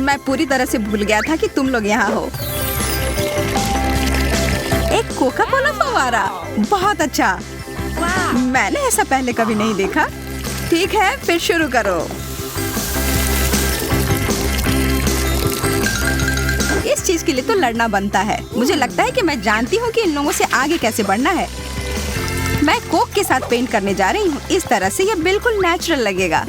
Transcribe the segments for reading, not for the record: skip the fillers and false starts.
मैं पूरी तरह से भूल गया था कि तुम लोग यहाँ हो। एक कोका कोला फव्वारा, बहुत अच्छा। मैंने ऐसा पहले कभी नहीं देखा। ठीक है, फिर शुरू करो। इस चीज के लिए तो लड़ना बनता है। मुझे लगता है कि मैं जानती हूँ कि इन लोगों से आगे कैसे बढ़ना है। मैं कोक के साथ पेंट करने जा रही हूँ। इस तरह से ये बिल्कुल नेचुरल लगेगा।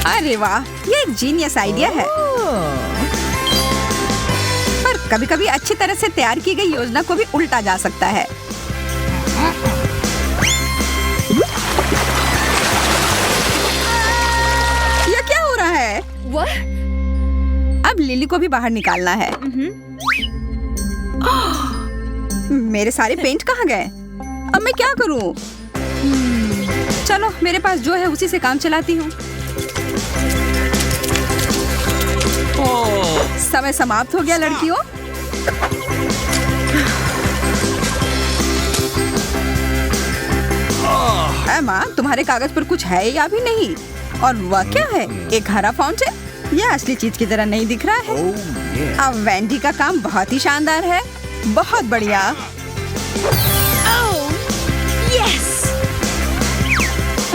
अरे वाह, ये एक जीनियस आइडिया है। पर कभी-कभी अच्छी तरह से तैयार की गई योजना को भी उल्टा जा सकता है। ये क्या हो रहा है? अब लिली को भी बाहर निकालना है। मेरे सारे पेंट कहाँ गए? अब मैं क्या करूं? चलो, मेरे पास जो है उसी से काम चलाती हूँ। समय समाप्त हो गया लड़कियों। एमा, तुम्हारे कागज पर कुछ है या भी नहीं? और वह क्या है? एक हरा फाउंटेन? यह असली चीज की तरह नहीं दिख रहा है। अब वेंडी का काम बहुत ही शानदार है। बहुत बढ़िया।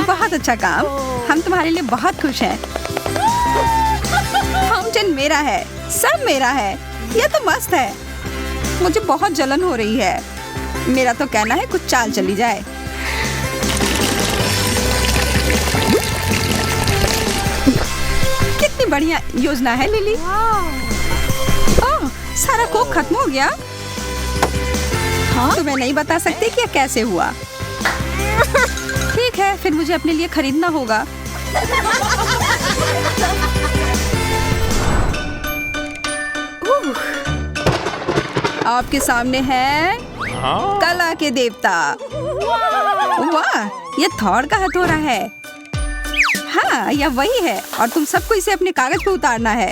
बहुत अच्छा काम। हम तुम्हारे लिए बहुत खुश हैं। फाउंटेन मेरा है, सब मेरा है। यह तो मस्त है। मुझे बहुत जलन हो रही है। मेरा तो कहना है कुछ चाल चली जाए। कितनी बढ़िया योजना है लिली। ओह, सारा कोक खत्म हो गया। तुम्हें नहीं बता सकती कि यह कैसे हुआ। ठीक है, फिर मुझे अपने लिए खरीदना होगा। आपके सामने है कला के देवता। वाह, ये थॉर का हथौड़ा है। हाँ, यह वही है और तुम सबको इसे अपने कागज पे उतारना है।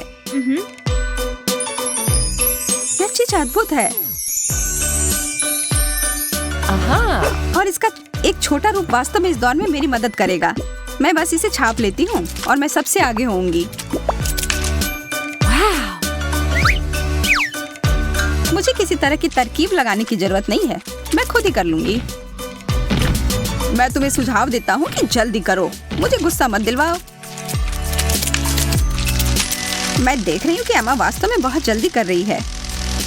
यह चीज अद्भुत है। और इसका एक छोटा रूप वास्तव में इस दौर में मेरी मदद करेगा। मैं बस इसे छाप लेती हूँ और मैं सबसे आगे होंगी। मुझे किसी तरह की तरकीब लगाने की जरूरत नहीं है। मैं खुद ही कर लूंगी। मैं तुम्हें सुझाव देता हूँ कि जल्दी करो। मुझे गुस्सा मत दिलवाओ। मैं देख रही हूँ कि एमा वास्तव में बहुत जल्दी कर रही है।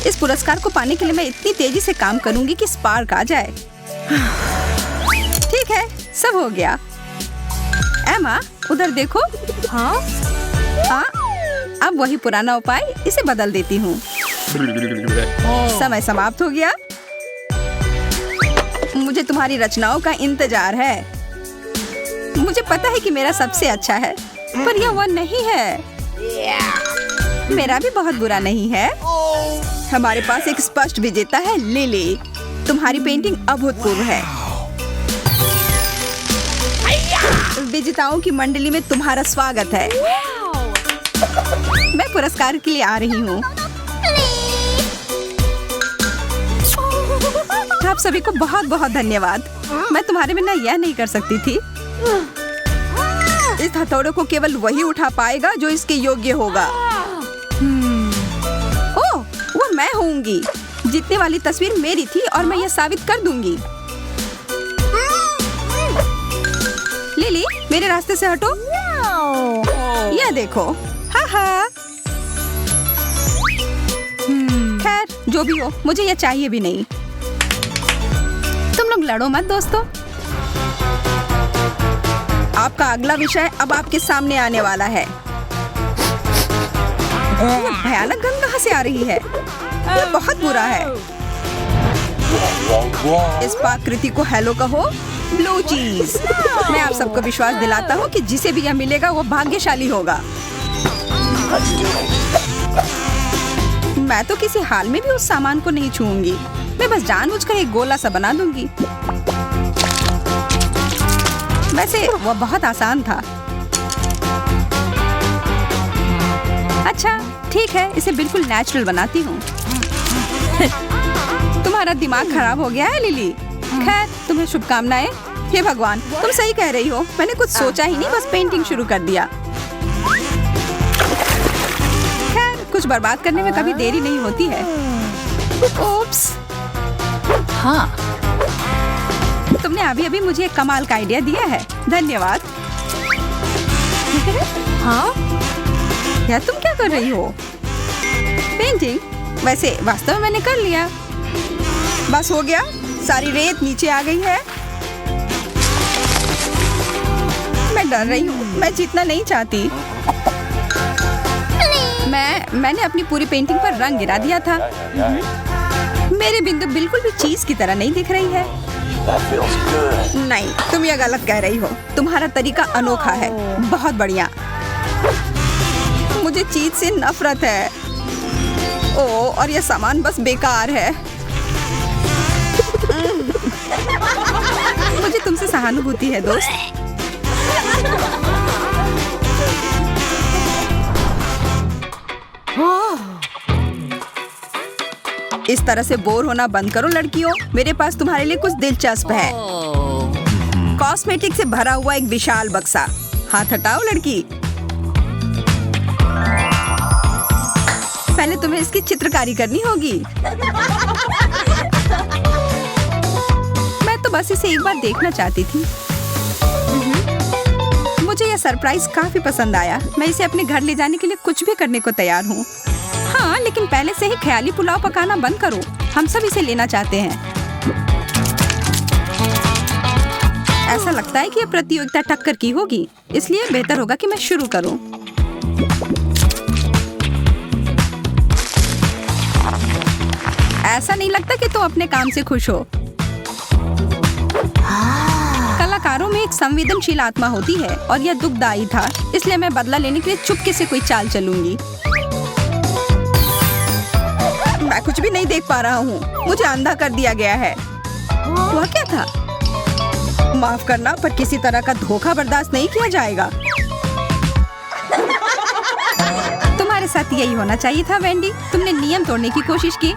इस पुरस्कार को पाने के लिए मैं इतनी तेजी से काम करूंगी कि स्पार्क आ जाए। ठीक है, सब हो गया। एमा, उधर देखो। हाँ, अब वही पुराना उपाय, इसे बदल देती हूँ। समय समाप्त हो गया। मुझे तुम्हारी रचनाओं का इंतजार है। मुझे पता है कि मेरा सबसे अच्छा है, पर यह वह नहीं है। मेरा भी बहुत बुरा नहीं है। हमारे पास एक स्पष्ट विजेता है, लिली। तुम्हारी पेंटिंग अभूतपूर्व है। विजेताओं की मंडली में तुम्हारा स्वागत है। मैं पुरस्कार के लिए आ रही हूँ। आप सभी को बहुत बहुत धन्यवाद। मैं तुम्हारे बिना यह नहीं कर सकती थी। इस हथौड़े को केवल वही उठा पाएगा जो इसके योग्य होगा। ओह, वो मैं होंगी। जीतने वाली तस्वीर मेरी थी और मैं यह साबित कर दूंगी। लिली, मेरे रास्ते से हटो। यह देखो। हाँ हाँ। खैर, जो भी हो, मुझे यह चाहिए भी नहीं। तुम लोग लड़ो मत दोस्तों। आपका अगला विषय अब आपके सामने आने वाला है। यह भयानक गंध कहाँ से आ रही है? यह बहुत बुरा है। इस पाकृति को हेलो कहो, ब्लू चीज। मैं आप सबको विश्वास दिलाता हूँ कि जिसे भी यह मिलेगा वो भाग्यशाली होगा। मैं तो किसी हाल में भी उस सामान को नहीं छूऊंगी। मैं बस जानबूझकर एक गोला सा बना दूंगी। वैसे वो बहुत आसान था। अच्छा, ठीक है, इसे बिल्कुल नेचुरल बनाती हूँ। तुम्हारा दिमाग खराब हो गया है लिली। खैर, तुम्हें शुभकामनाएं। हे भगवान, तुम सही कह रही हो। मैंने कुछ सोचा ही नहीं, बस पेंटिंग शुरू कर दिया। खैर, कुछ बर्बाद करने में कभी देरी नहीं होती है। ओप्स। हाँ, तुमने अभी अभी मुझे एक कमाल का आइडिया दिया है। धन्यवाद। हाँ, यार, तुम क्या कर रही हो? पेंटिंग? वैसे वास्तव में मैंने कर लिया। बस हो गया, सारी रेत नीचे आ गई है। मैं डर रही हूँ, मैं जीतना नहीं चाहती। मैंने अपनी पूरी पेंटिंग पर रंग गिरा दिया था। मेरी बिंदु बिल्कुल भी चीज की तरह नहीं दिख रही है। नहीं, तुम ये गलत कह रही हो। तुम्हारा तरीका अनोखा है। बहुत बढ़िया। मुझे चीज से नफरत है। ओह, और ये सामान बस बेकार है। मुझे तुमसे सहानुभूति है दोस्त। इस तरह से बोर होना बंद करो लड़कियों। मेरे पास तुम्हारे लिए कुछ दिलचस्प है। कॉस्मेटिक से भरा हुआ एक विशाल बक्सा। हाथ हटाओ लड़की। पहले तुम्हें इसकी चित्रकारी करनी होगी। मैं तो बस इसे एक बार देखना चाहती थी। मुझे यह सरप्राइज काफी पसंद आया। मैं इसे अपने घर ले जाने के लिए कुछ भी करने को तैयार हूँ। हाँ, लेकिन पहले से ही ख्याली पुलाव पकाना बंद करो। हम सब इसे लेना चाहते हैं। ऐसा लगता है कि यह प्रतियोगिता टक्कर की होगी, इसलिए बेहतर होगा कि मैं शुरू करूं। ऐसा नहीं लगता कि तुम अपने काम से खुश हो। कलाकारों में एक संवेदनशील आत्मा होती है और यह दुखदायी था, इसलिए मैं बदला लेने के लिए चुपके से कोई चाल चलूंगी। मैं कुछ भी नहीं देख पा रहा हूँ। मुझे अंधा कर दिया गया है। वह क्या था? माफ करना, पर किसी तरह का धोखा बर्दाश्त नहीं किया जाएगा। तुम्हारे साथ यही होना चाहिए था वेंडी। तुमने नियम तोड़ने की कोशिश की।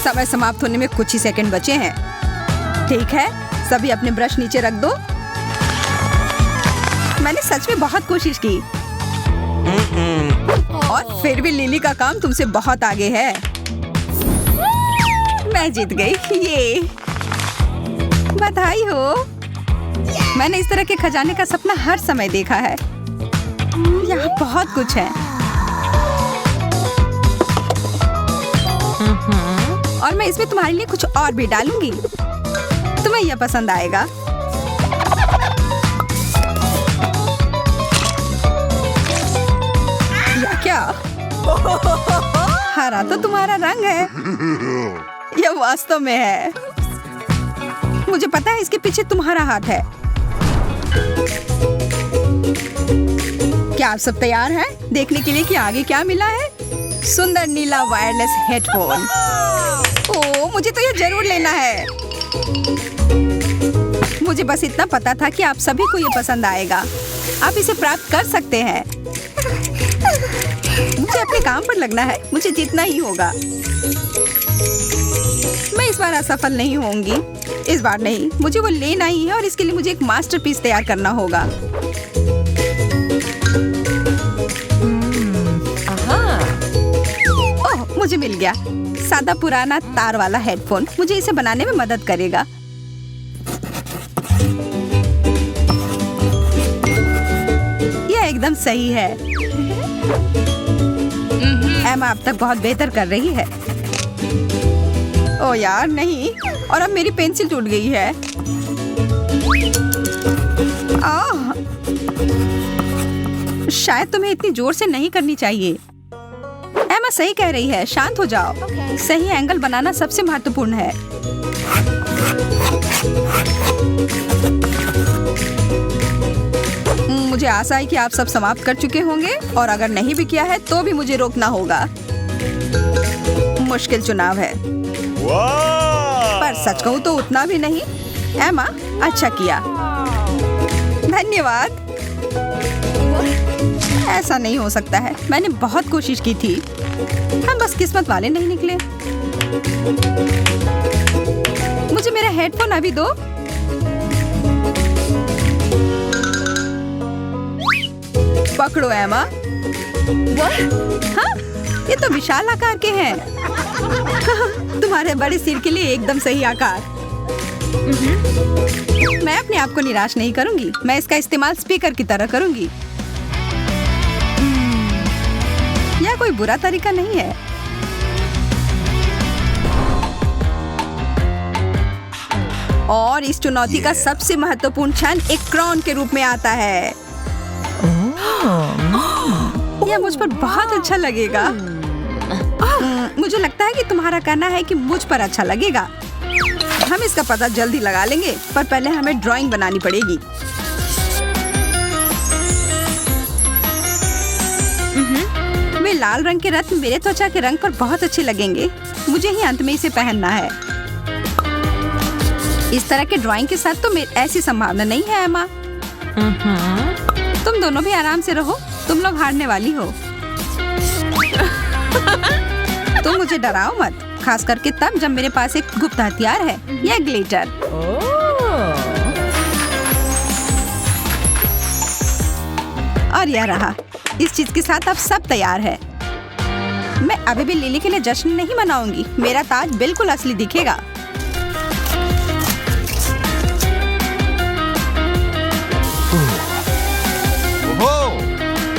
समय समाप्त होने में कुछ ही सेकंड बचे हैं। ठीक है, सभी अपने ब्रश नीचे रख दो। मैंने सच में बहुत कोशिश की और फिर भी लिली का काम तुमसे बहुत आगे है। मैं जीत गई। ये बधाई हो। मैंने इस तरह के खजाने का सपना हर समय देखा है। यहाँ बहुत कुछ है और मैं इसमें तुम्हारे लिए कुछ और भी डालूंगी। तुम्हें यह पसंद आएगा। या क्या? हरा तो तुम्हारा रंग है। यह वास्तव में है। मुझे पता है इसके पीछे तुम्हारा हाथ है। क्या आप सब तैयार हैं देखने के लिए कि आगे क्या मिला है? सुंदर नीला वायरलेस हेडफोन। ओह, मुझे तो यह जरूर लेना है। मुझे बस इतना पता था कि आप सभी को यह पसंद आएगा। आप इसे प्राप्त कर सकते हैं। मुझे अपने काम पर लगना है। मुझे जीतना ही होगा। मैं इस बार असफल नहीं होंगी। इस बार नहीं, मुझे वो लेना ही है और इसके लिए मुझे एक मास्टरपीस तैयार करना होगा। ओह, मुझे मिल गया। सादा पुराना तार वाला हेडफोन मुझे इसे बनाने में मदद करेगा। यह एकदम सही है। एमा अब तक बहुत बेहतर कर रही है। ओ यार नहीं, और अब मेरी पेंसिल टूट गई है। शायद तुम्हें इतनी जोर से नहीं करनी चाहिए। एमा सही कह रही है, शांत हो जाओ। सही एंगल बनाना सबसे महत्वपूर्ण है। मुझे आशा है कि आप सब समाप्त कर चुके होंगे और अगर नहीं भी किया है तो भी मुझे रोकना होगा। मुश्किल चुनाव है, पर सच कहूं तो उतना भी नहीं। एमा, अच्छा किया। धन्यवाद। ऐसा नहीं हो सकता है। मैंने बहुत कोशिश की थी। हम बस किस्मत वाले नहीं निकले। मुझे मेरा हेडफोन अभी दो। पकड़ो एमा। हाँ, ये तो विशाल आकार के हैं। तुम्हारे बड़े सिर के लिए एकदम सही आकार। मैं अपने आप को निराश नहीं करूंगी। मैं इसका इस्तेमाल स्पीकर की तरह करूंगी। यह कोई बुरा तरीका नहीं है। और इस चुनौती का सबसे महत्वपूर्ण क्षण एक क्राउन के रूप में आता है। यह मुझ पर बहुत अच्छा लगेगा। मुझे लगता है कि तुम्हारा कहना है कि मुझ पर अच्छा लगेगा। हम इसका पता जल्दी लगा लेंगे, पर पहले हमें ड्राइंग बनानी पड़ेगी। वे लाल रंग के रत्न मेरे त्वचा के रंग पर बहुत अच्छे लगेंगे। मुझे ही अंत में इसे पहनना है। इस तरह के ड्राइंग के साथ तो ऐसी संभावना नहीं है एमा। तुम दोनों भी आराम से रहो। तुम लोग हारने वाली हो। तुम मुझे डराओ मत, खास करके तब जब मेरे पास एक गुप्त हथियार है, यह ग्लिटर। और यह रहा। इस चीज के साथ अब सब तैयार है। मैं अभी भी लिली के लिए जश्न नहीं मनाऊंगी। मेरा ताज बिल्कुल असली दिखेगा।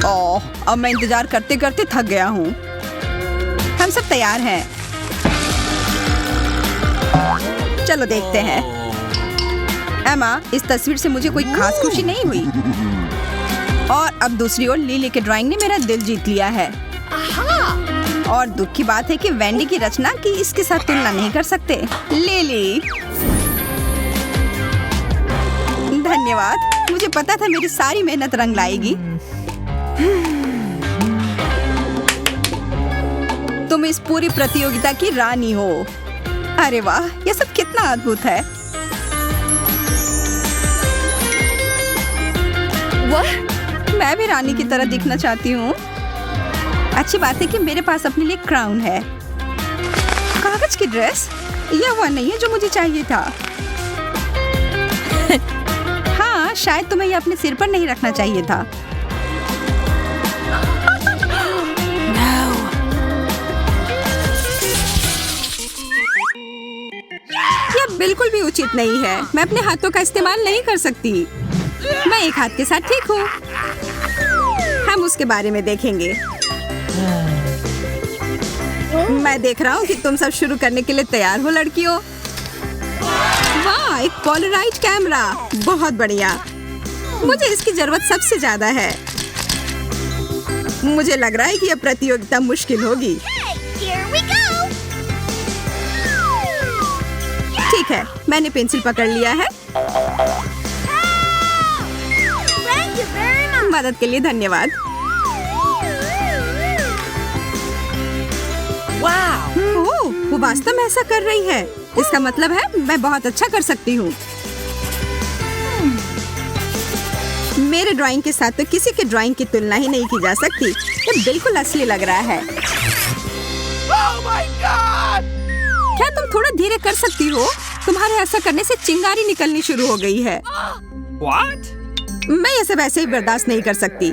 ओह, अब मैं इंतजार करते करते थक गया हूँ। हम सब तैयार हैं। चलो देखते हैं। एमा, इस तस्वीर से मुझे कोई खास खुशी नहीं हुई। और अब दूसरी ओर लिली के ड्राइंग ने मेरा दिल जीत लिया है। और दुख की बात है कि वेंडी की रचना की इसके साथ तुलना नहीं कर सकते। लिली, धन्यवाद। मुझे पता था मेरी सारी मेहनत रंग लाएगी। तुम इस पूरी प्रतियोगिता की रानी हो। अरे वाह, यह सब कितना अद्भुत है। मैं भी रानी की तरह दिखना चाहती हूँ। अच्छी बात है कि मेरे पास अपने लिए क्राउन है। कागज की ड्रेस, यह वह नहीं है जो मुझे चाहिए था। हाँ, शायद तुम्हें यह अपने सिर पर नहीं रखना चाहिए था। यह बिल्कुल भी उचित नहीं है। मैं अपने हाथों का इस्तेमाल नहीं कर सकती। मैं एक हाथ के साथ ठीक हूँ। हम उसके बारे में देखेंगे। मैं देख रहा हूँ कि तुम सब शुरू करने के लिए तैयार हो लड़कियों। वाह, एक पोलराइड कैमरा, बहुत बढ़िया। मुझे इसकी जरूरत सबसे ज्यादा है। मुझे लग रहा है कि यह प्रतियोगिता मुश्किल होगी। ठीक है, मैंने पेंसिल पकड़ लिया है। मदद के लिए धन्यवाद। ओह, वो वास्तव में ऐसा कर रही है। इसका मतलब है मैं बहुत अच्छा कर सकती हूँ। मेरे ड्राइंग के साथ तो किसी के ड्राइंग की तुलना ही नहीं की जा सकती। ये बिल्कुल असली लग रहा है। क्या तुम थोड़ा धीरे कर सकती हो? तुम्हारे ऐसा करने से चिंगारी निकलनी शुरू हो गई है। मैं ये सब ऐसे ही बर्दाश्त नहीं कर सकती।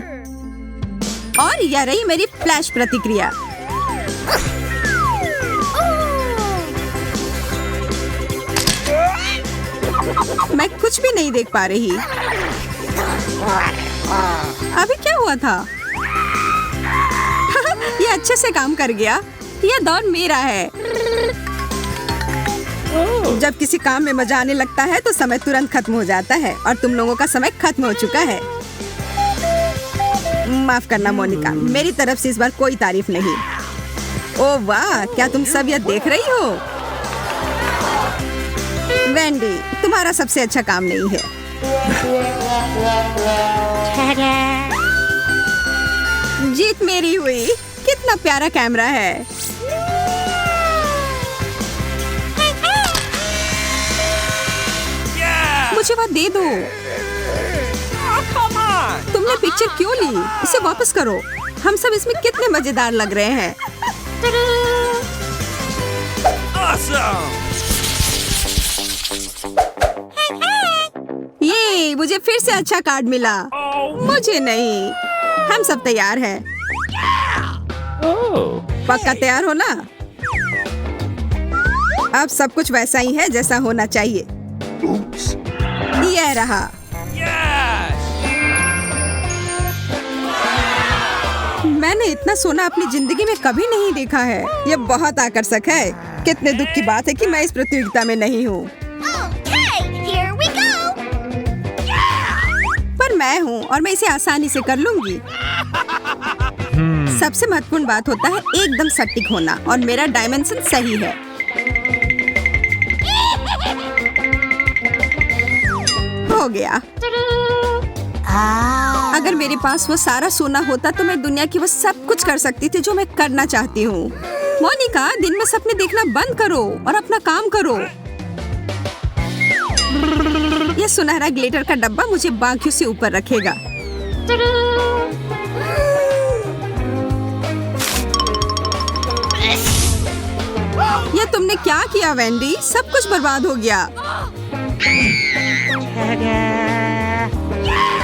और यह रही मेरी फ्लैश प्रतिक्रिया। मैं कुछ भी नहीं देख पा रही। अभी क्या हुआ था? यह अच्छे से काम कर गया। यह दौर मेरा है। जब किसी काम में मजा आने लगता है तो समय तुरंत खत्म हो जाता है, और तुम लोगों का समय खत्म हो चुका है। माफ करना मोनिका, मेरी तरफ से इस बार कोई तारीफ नहीं। ओह वाह, क्या तुम सब यह देख रही हो? वेंडी, तुम्हारा सबसे अच्छा काम नहीं है। जीत मेरी हुई। कितना प्यारा कैमरा है। मुझे वह दे दो। तुम तुमने पिक्चर क्यों ली? इसे वापस करो। हम सब इसमें कितने मजेदार लग रहे हैं। ये मुझे फिर से अच्छा कार्ड मिला। मुझे नहीं। हम सब तैयार हैं। पक्का तैयार हो ना? अब सब कुछ वैसा ही है जैसा होना चाहिए। यह रहा। मैंने इतना सोना अपनी जिंदगी में कभी नहीं देखा है। यह बहुत आकर्षक है। कितने दुख की बात है कि मैं इस प्रतियोगिता में नहीं हूँ। पर मैं हूँ और मैं इसे आसानी से कर लूंगी। सबसे महत्वपूर्ण बात होता है एकदम सटीक होना और मेरा डायमेंशन सही है। हो गया। अगर मेरे पास वो सारा सोना होता तो मैं दुनिया की वो सब कुछ कर सकती थी जो मैं करना चाहती हूँ। मोनिका, दिन में सपने देखना बंद करो और अपना काम करो। यह सुनहरा ग्लिटर का डब्बा मुझे बाकियों से ऊपर रखेगा। यह तुमने क्या किया वेंडी? सब कुछ बर्बाद हो गया।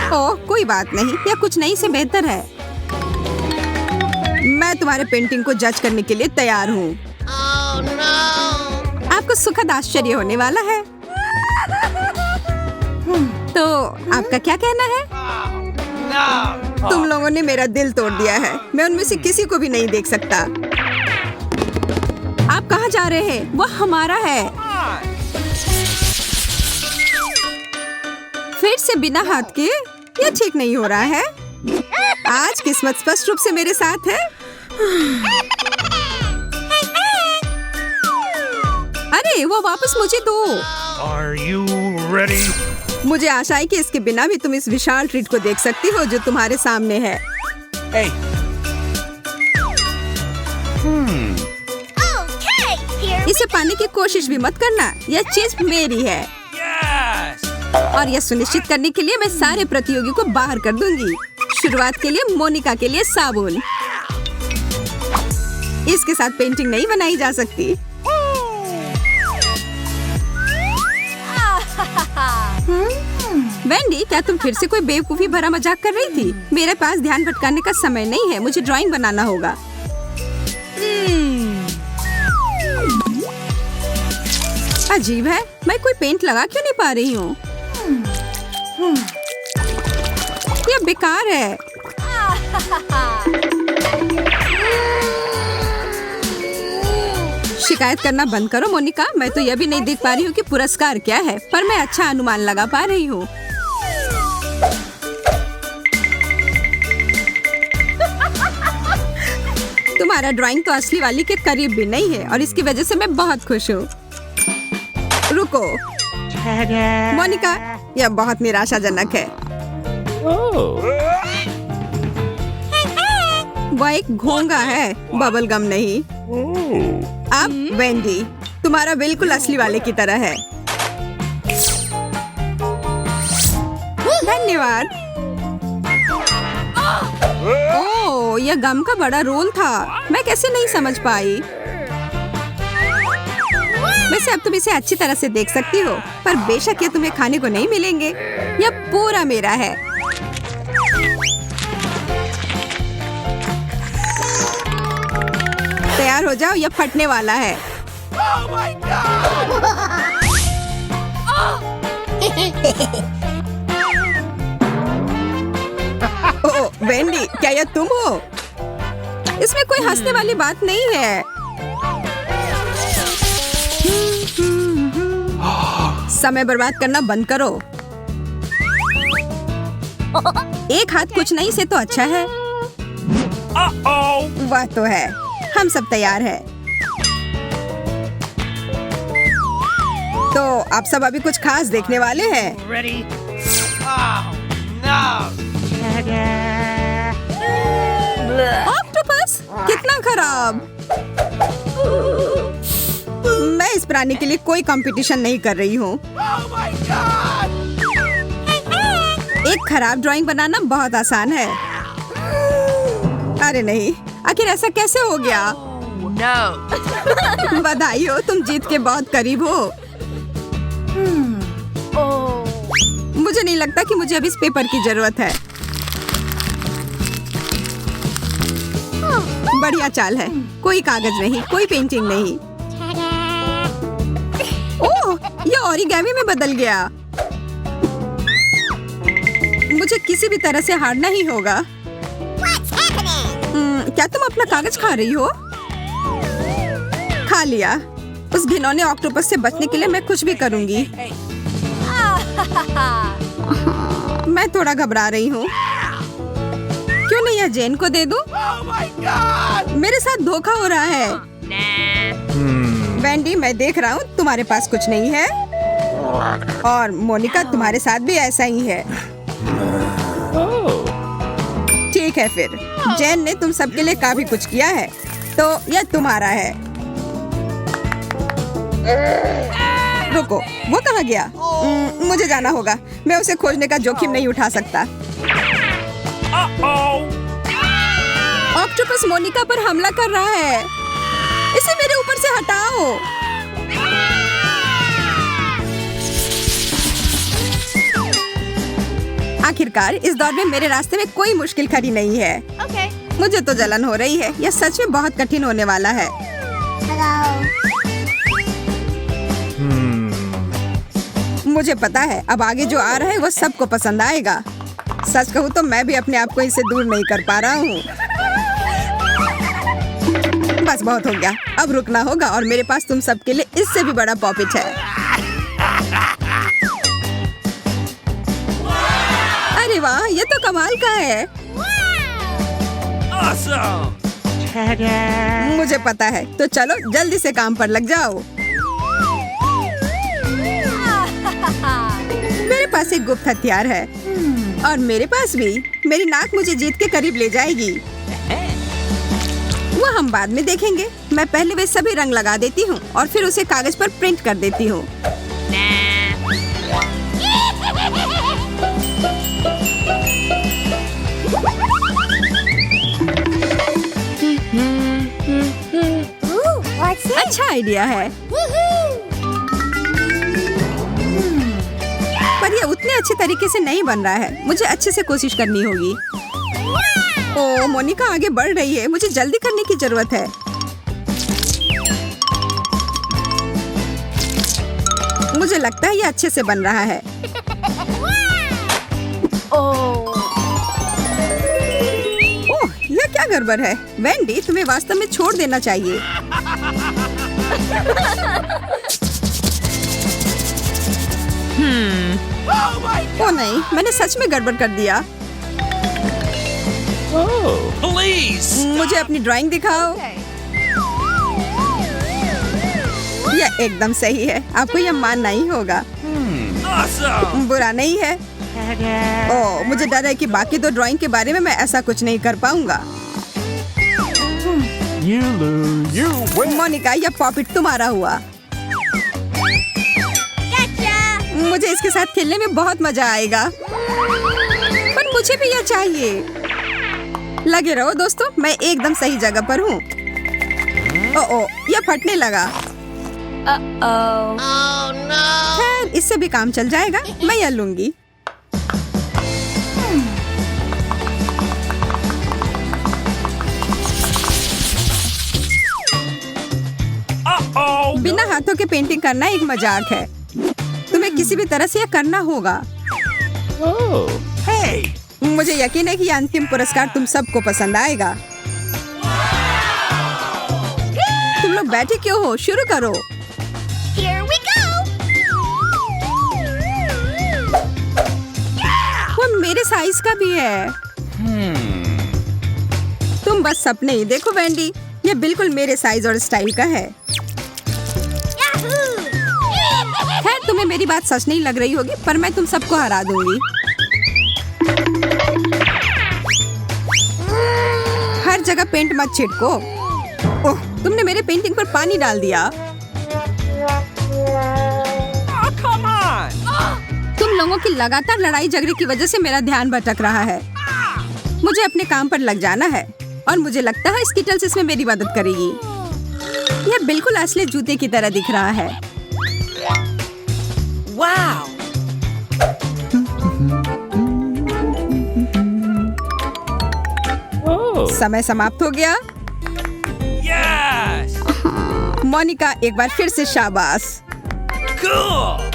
ओह, कोई बात नहीं। यह कुछ नहीं से बेहतर है। मैं तुम्हारे पेंटिंग को जज करने के लिए तैयार हूँ। आपको सुखद आश्चर्य होने वाला है। तो आपका क्या कहना है? तुम लोगों ने मेरा दिल तोड़ दिया है। मैं उनमें से किसी को भी नहीं देख सकता। आप कहाँ जा रहे हैं? वह हमारा है। फिर से बिना हाथ के? यह ठीक नहीं हो रहा है। आज किस्मत स्पष्ट रूप से मेरे साथ है। अरे वो वापस मुझे दो। Are you ready? मुझे आशा है कि इसके बिना भी तुम इस विशाल ट्रीट को देख सकती हो जो तुम्हारे सामने है। Hey. इसे पाने की कोशिश भी मत करना। यह चीज मेरी है। Yes. और यह सुनिश्चित करने के लिए मैं सारे प्रतियोगी को बाहर कर दूंगी। शुरुआत के लिए मोनिका के लिए साबुन। इसके साथ पेंटिंग नहीं बनाई जा सकती। वेंडी, क्या तुम फिर से कोई बेवकूफी भरा मजाक कर रही थी? मेरे पास ध्यान भटकाने का समय नहीं है। मुझे ड्राइंग बनाना होगा। अजीब है, मैं कोई पेंट लगा क्यों नहीं पा रही हूँ? यह बेकार है। शिकायत करना बंद करो मोनिका। मैं तो यह भी नहीं देख पा रही हूँ कि पुरस्कार क्या है, पर मैं अच्छा अनुमान लगा पा रही हूँ। तुम्हारा ड्राइंग तो असली वाली के करीब भी नहीं है और इसकी वजह से मैं बहुत खुश हूँ। रुको मोनिका, यह बहुत निराशाजनक है। वह एक घोंगा है, बबल गम नहीं। अब वेंडी, तुम्हारा बिल्कुल असली वाले की तरह है। धन्यवाद। ओह, यह गम का बड़ा रोल था। मैं कैसे नहीं समझ पाई। वैसे अब तुम इसे अच्छी तरह से देख सकती हो, पर बेशक ये तुम्हें खाने को नहीं मिलेंगे। यह पूरा मेरा है। तैयार हो जाओ, यह फटने वाला है। ओह वेंडी, क्या यह तुम हो? इसमें कोई हंसने वाली बात नहीं है। समय बर्बाद करना बंद करो। एक हाथ कुछ नहीं से तो अच्छा है। वह तो है। हम सब तैयार हैं। तो आप सब अभी कुछ खास देखने वाले हैं। Ready? Oh, no. ऑक्टोपस, कितना खराब। मैं इस प्राणी के लिए कोई कंपटीशन नहीं कर रही हूँ। Oh my God! एक खराब ड्राइंग बनाना बहुत आसान है। अरे नहीं, आखिर ऐसा कैसे हो गया? No. बधाई हो, तुम जीत के बहुत करीब हो। मुझे नहीं लगता कि मुझे अभी इस पेपर की जरूरत है। बढ़िया चाल है, कोई कागज नहीं, कोई पेंटिंग नहीं। ओह, ये ओरिगेमी में बदल गया। मुझे किसी भी तरह से हारना ही होगा। क्या तुम अपना कागज खा रही हो? खा लिया। उस घिनौने ऑक्टोपस से बचने के लिए मैं कुछ भी करूंगी। मैं थोड़ा घबरा रही हूँ। क्यों नहीं यह जेन को दे दूं? मेरे साथ धोखा हो रहा है। वेंडी, मैं देख रहा हूँ तुम्हारे पास कुछ नहीं है, और मोनिका तुम्हारे साथ भी ऐसा ही है। ठीक है फिर, जेन ने तुम सबके लिए काफी कुछ किया है, तो यह तुम्हारा है। रुको, वो कहाँ गया? मुझे जाना होगा। मैं उसे खोजने का जोखिम नहीं उठा सकता। ऑक्टोपस मोनिका पर हमला कर रहा है। इसे मेरे ऊपर से हटाओ। आखिरकार इस दौर में मेरे रास्ते में कोई मुश्किल खड़ी नहीं है। मुझे तो जलन हो रही है। यह सच में बहुत कठिन होने वाला है। मुझे पता है अब आगे जो आ रहा है वो सबको पसंद आएगा। सच कहूँ तो मैं भी अपने आप को इससे दूर नहीं कर पा रहा हूँ। बस बहुत हो गया, अब रुकना होगा, और मेरे पास तुम सबके लिए इससे भी बड़ा पॉपिट है। अरे वाह, ये तो कमाल का है। Awesome! मुझे पता है, तो चलो जल्दी से काम पर लग जाओ। मेरे पास एक गुप्त हथियार है, और मेरे पास भी। मेरी नाक मुझे जीत के करीब ले जाएगी। वो हम बाद में देखेंगे। मैं पहले वे सभी रंग लगा देती हूँ और फिर उसे कागज पर प्रिंट कर देती हूँ। अच्छा आइडिया है, पर यह उतने अच्छे तरीके से नहीं बन रहा है। मुझे अच्छे से कोशिश करनी होगी। ओह, मोनिका आगे बढ़ रही है। मुझे जल्दी करने की जरूरत है। मुझे लगता है यह अच्छे से बन रहा है। ओह, यह क्या गड़बड़ है? वेंडी, तुम्हें वास्तव में छोड़ देना चाहिए। ओह नहीं, मैंने सच में गड़बड़ कर दिया। Please! मुझे अपनी ड्राइंग दिखाओ। यह एकदम सही है। आपको यह मानना ही होगा। Awesome! बुरा नहीं है। ओह, मुझे डर है कि बाकी दो ड्राइंग के बारे में मैं ऐसा कुछ नहीं कर पाऊंगा। You lose. You win. Monika, यह पॉपिट तुम्हारा हुआ। मुझे इसके साथ खेलने में बहुत मजा आएगा, पर मुझे भी यह चाहिए। लगे रहो दोस्तों, मैं एकदम सही जगह पर हूँ। ओह, यह फटने लगा। खैर, इससे भी काम चल जाएगा। मैं यह लूंगी। बिना हाथों के पेंटिंग करना एक मजाक है। तुम्हें किसी भी तरह से यह करना होगा। Hey! मुझे यकीन है कि यह अंतिम पुरस्कार तुम सबको पसंद आएगा। तुम लोग बैठे क्यों हो? शुरू करो। Here we go! वो मेरे साइज का भी है। तुम बस सपने ही देखो वेंडी, यह बिल्कुल मेरे साइज और स्टाइल का है। खैर, तुम्हें मेरी बात सच नहीं लग रही होगी, पर मैं तुम सबको हरा दूंगी। हर जगह पेंट मत छिड़को। ओह, तुमने मेरे पेंटिंग पर पानी डाल दिया। Oh, come on! तुम लोगों की लगातार लड़ाई झगड़े की वजह से मेरा ध्यान भटक रहा है। मुझे अपने काम पर लग जाना है और मुझे लगता है स्किटल्स इसमें मेरी मदद करेगी। यह बिल्कुल असली जूते की तरह दिख रहा है। Wow! समय समाप्त हो गया। Yes! मोनिका, एक बार फिर से शाबाश। Cool!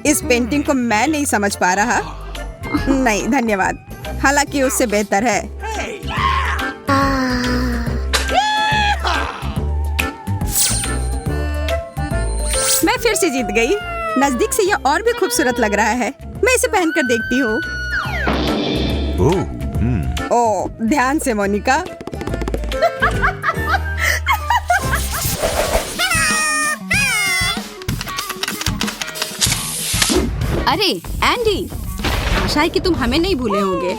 इस पेंटिंग को मैं नहीं समझ पा रहा। नहीं धन्यवाद, हालांकि उससे बेहतर है। मैं फिर से जीत गई। नजदीक से यह और भी खूबसूरत लग रहा है। मैं इसे पहनकर देखती हूँ। ओह, ध्यान से मोनिका। अरे एंडी, आशा है कि तुम हमें नहीं भूले होंगे।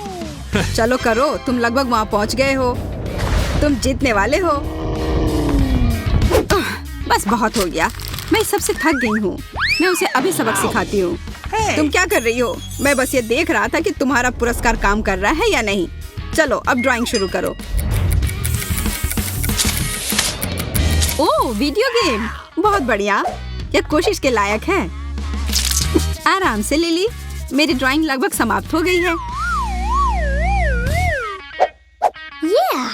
चलो करो, तुम लगभग वहाँ पहुँच गए हो। तुम जीतने वाले हो। बस बहुत हो गया, मैं इस सबसे थक गई हूँ। मैं उसे अभी सबक सिखाती हूँ। तुम क्या कर रही हो? मैं बस ये देख रहा था कि तुम्हारा पुरस्कार काम कर रहा है या नहीं। चलो अब ड्राइंग शुरू करो। ओह, वीडियो गेम, बहुत बढ़िया। यह कोशिश के लायक है। आराम से लिली, मेरी ड्राइंग लगभग समाप्त हो गई है। Yeah.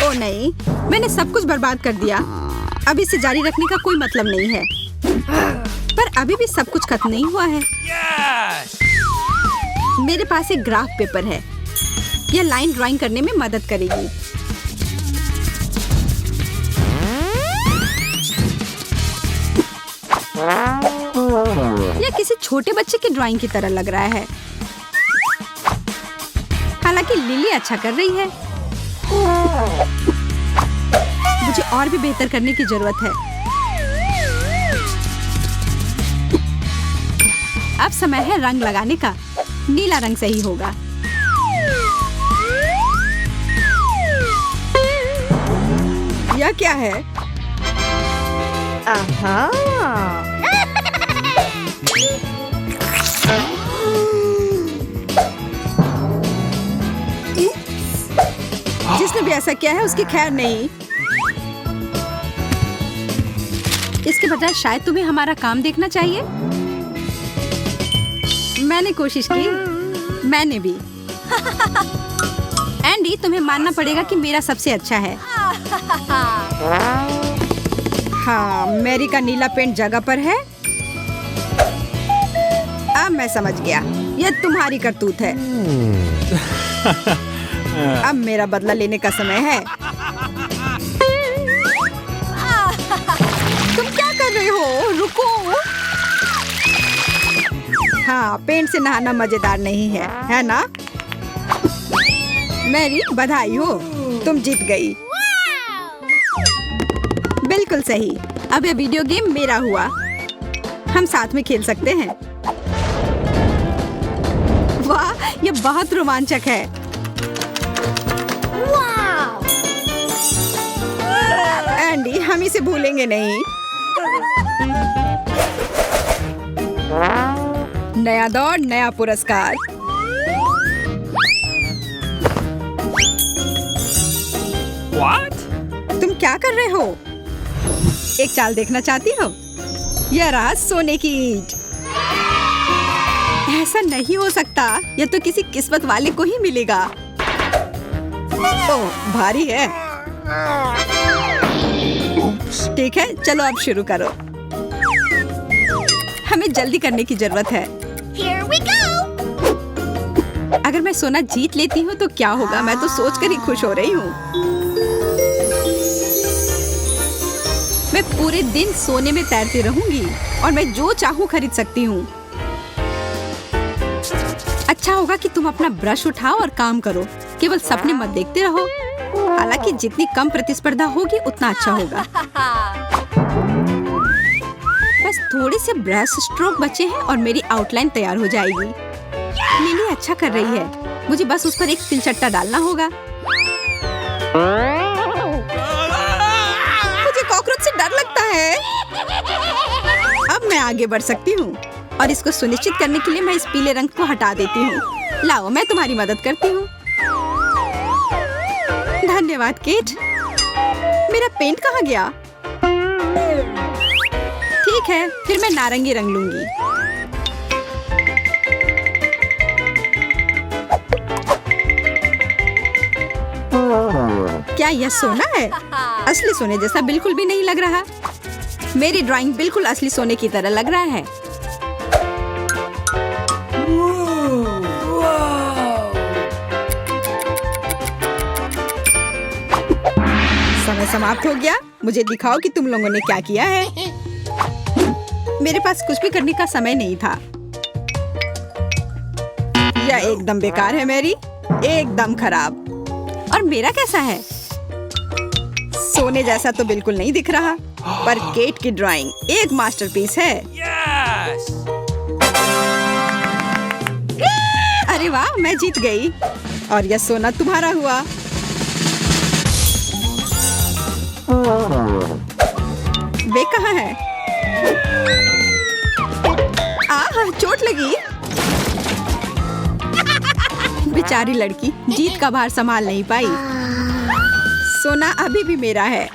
ओ नहीं, मैंने सब कुछ बर्बाद कर दिया। अब इसे जारी रखने का कोई मतलब नहीं है। पर अभी भी सब कुछ खत्म नहीं हुआ है। Yes! मेरे पास एक ग्राफ पेपर है। यह लाइन ड्राइंग करने में मदद करेगी। यह किसी छोटे बच्चे की ड्राइंग की तरह लग रहा है। हालांकि लिली अच्छा कर रही है। मुझे और भी बेहतर करने की जरूरत है। अब समय है रंग लगाने का। नीला रंग सही होगा। यह क्या है? जिसने भी ऐसा किया है उसकी खैर नहीं। इसके बजाय शायद तुम्हें हमारा काम देखना चाहिए। मैंने कोशिश की। मैंने भी। एंडी, तुम्हें मानना पड़ेगा कि मेरा सबसे अच्छा है। हाँ, मैरी का नीला पेंट जगह पर है। अब मैं समझ गया, यह तुम्हारी करतूत है। अब मेरा बदला लेने का समय है। तुम क्या कर रहे हो? रुको। हाँ, पेंट से नहाना मजेदार नहीं है ना? मैरी, बधाई हो, तुम जीत गई। बिल्कुल सही। अब यह वीडियो गेम मेरा हुआ। हम साथ में खेल सकते हैं। वाह, यह बहुत रोमांचक है। एंडी, हम इसे भूलेंगे नहीं। नया दौर, नया पुरस्कार। What? तुम क्या कर रहे हो? एक चाल देखना चाहती हो? यह रहा सोने की ईंट। ऐसा नहीं हो सकता। यह तो किसी किस्मत वाले को ही मिलेगा। ओह, भारी है। ठीक है, चलो अब शुरू करो। हमें जल्दी करने की जरूरत है। Here we go. अगर मैं सोना जीत लेती हूँ तो क्या होगा? मैं तो सोचकर ही खुश हो रही हूँ। मैं पूरे दिन सोने में तैरती रहूंगी और मैं जो चाहूँ खरीद सकती हूँ। अच्छा होगा कि तुम अपना ब्रश उठाओ और काम करो। केवल सपने मत देखते रहो। हालांकि जितनी कम प्रतिस्पर्धा होगी उतना अच्छा होगा। बस थोड़े से ब्रश स्ट्रोक बचे हैं और मेरी आउटलाइन तैयार हो जाएगी। लिली अच्छा कर रही है। मुझे बस उस पर एक तिलचट्टा डालना होगा। मुझे कॉकरोच से डर लगता है। है। अब मैं आगे बढ़ सकती हूँ और इसको सुनिश्चित करने के लिए मैं इस पीले रंग को हटा देती हूँ। लाओ, मैं तुम्हारी मदद करती हूँ। धन्यवाद केट। मेरा पेंट कहाँ गया? ठीक है, फिर मैं नारंगी रंग लूंगी। क्या यह सोना है? असली सोने जैसा बिल्कुल भी नहीं लग रहा। मेरी ड्राइंग बिल्कुल असली सोने की तरह लग रहा है। समय समाप्त हो गया। मुझे दिखाओ कि तुम लोगों ने क्या किया है। मेरे पास कुछ भी करने का समय नहीं था। यह एकदम बेकार है मैरी, एकदम खराब। और मेरा कैसा है? सोने जैसा तो बिल्कुल नहीं दिख रहा, पर केट की ड्राइंग एक मास्टरपीस है। Yes! अरे वाह, मैं जीत गई और यह सोना तुम्हारा हुआ। वे कहाँ है? आह, चोट लगी। बेचारी लड़की जीत का भार संभाल नहीं पाई। सोना अभी भी मेरा है।